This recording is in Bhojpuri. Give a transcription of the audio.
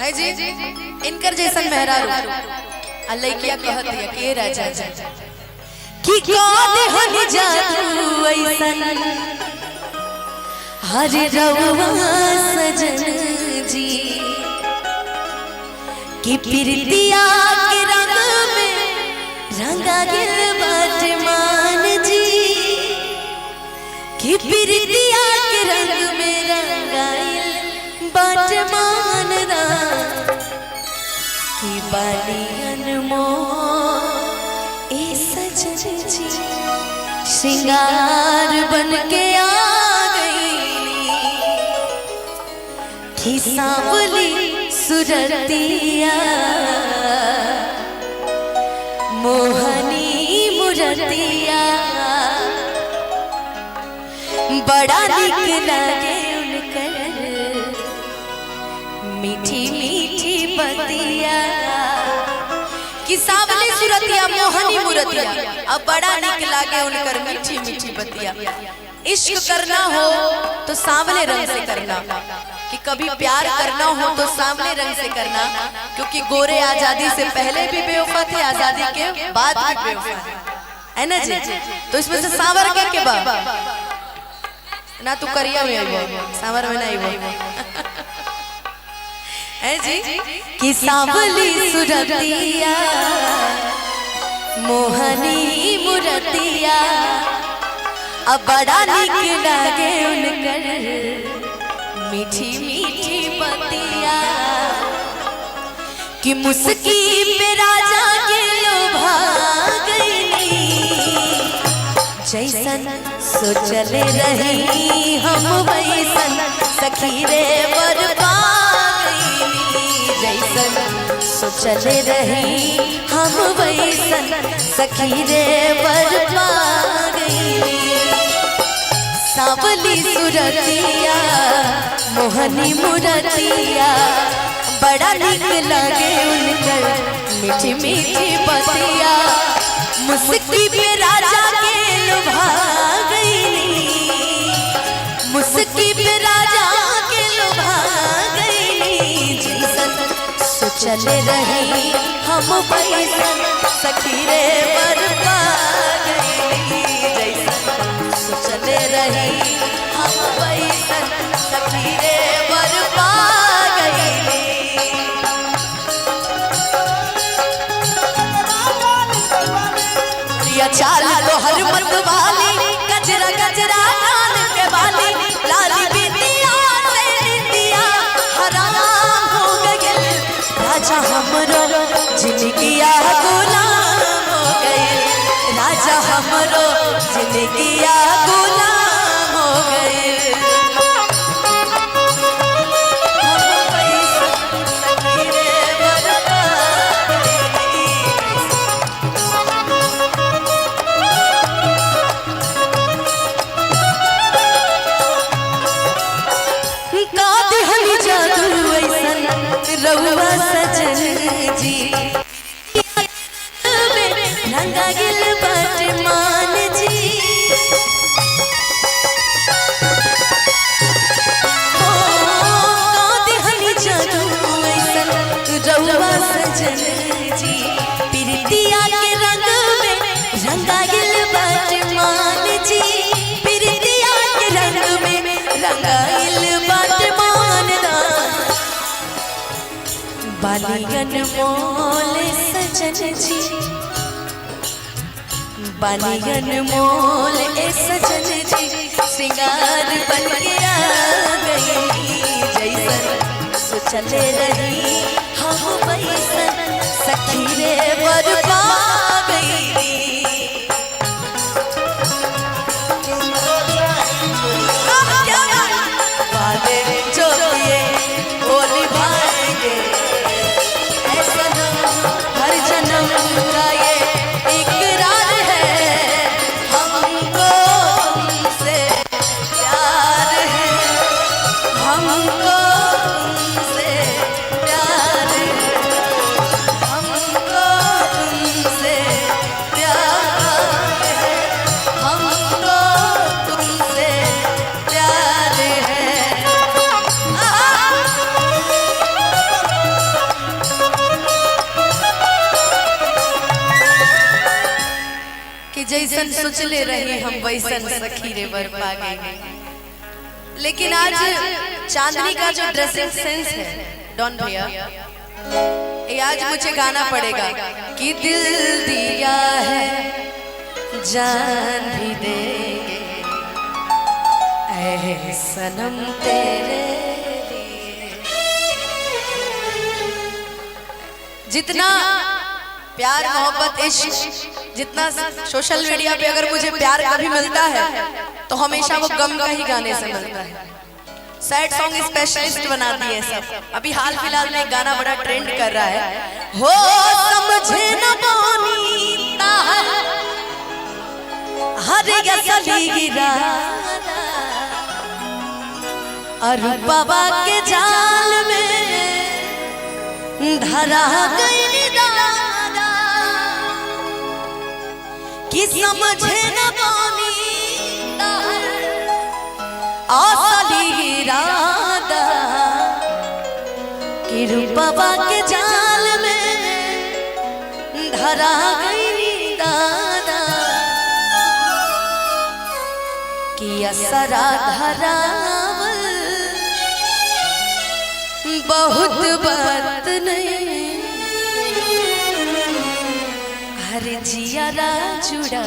है जी इनकर जैसन मेहरारू लइकिया कहत है के राजा की कौन हनी जादू ऐसन हरे रउआ सजन जी कि प्रीतिया के रंग में रंगा गिल बाट मान जी कि प्रीतिया के रंग में रंगाइल बाट मान रा कि बालियन मो ए सजन जी श्रृंगार बन के आ गई कि सांवली सुरतिया मोहनी मुरतिया बड़ा निक लगे उनकर मीठी मीठी बतिया कि सांवली सुरतिया मोहनी मुरतिया अब बड़ा निक लागे उनकर मीठी मीठी बतिया। इश्क करना हो तो सांवले रंग से करना, कि कभी प्यार करना हो तो सांवले रंग से करना, क्योंकि गोरे आजादी से पहले भी बेवफा थे, आजादी के बाद भी बेवफा है ना जी। तो इसमें से सांवर के बाद ना तू करिया में आइबो सांवर में नहीं आइबो है जी कि सांवली सुरतिया मोहनी मुरतिया अब बड़ा निक लागे उनकर मीठी मीठी बतिया कि मुस्की पे राजा के लोभा गईली जैसन सोचले रही हम वैसन सखी रे बरपा गईली जैसन सोचले रही हम वैसन सखी रे बरपा गईली। सांवली सुरतिया मोहनी मुरतिया बड़ा निक लगे उनकर मीठी मीठी बतिया मुस्की पे राजा के लुभा गईली मुस्की पे राजा के लुभा गईली जैसन सोचले रही हम वैसन सखी रे बरपा गईली जैसन सोचले रही हम वैसन सखी रे बरपा गईली। या चाल तो हर मत वाली गजरा गजरा कान के वाली लाली बिंदिया से निंदिया हराम हो गइल राजा हमरो जिंदगिया गुलाम हो गइल राजा हमरो जिंदगिया गुलाम हो गइल। रउआ सजन जी रंगा गिल बाट मान जी देहनी जादू ऐसन रउआ सजन जी प्रीतिया के रंग में रंगा गिल बाट मान जी प्रीतिया के रंग में रंगा गिल बाट मान बालियन मोल सजन जी बालियन मोल सजन जी श्रृंगार बन के आ गई जैसन सोचले रही हम वैसन सखी रे बरपा गईली। वादे जो किए वो निभाएंगे हर जन्म का ये इकरार है हमको तुमसे प्यार है हमको तुमसे प्यार है हमको तुमसे जैसन सोचले रही हम वैसन सखी रे बर पा गई। लेकिन आज चांदनी का जो ड्रेसिंग सेंस है डॉन भैया, ये आज मुझे गाना पड़ेगा कि दिल दिया है जान भी देंगे ऐ सनम तेरे लिए। जितना प्यार मोहब्बत इश्क जितना सोशल मीडिया पे अगर मुझे प्यार कभी मिलता है तो हमेशा वो गम का ही गाने से मिलता है। सैड सॉन्ग स्पेशलिस्ट बना दिए सब। अभी हाल फिलहाल में एक गाना बड़ा ट्रेंड कर रहा है, हो समझे न पानी हर गली गिरा और बाबा के जाल में धरा गई दादा कि समझे न पानी असली इरादा कि रूपवा के जाल में धरा गई दादा कि असरा धरावल बहुत बात नहीं, हर जियारा जुड़ा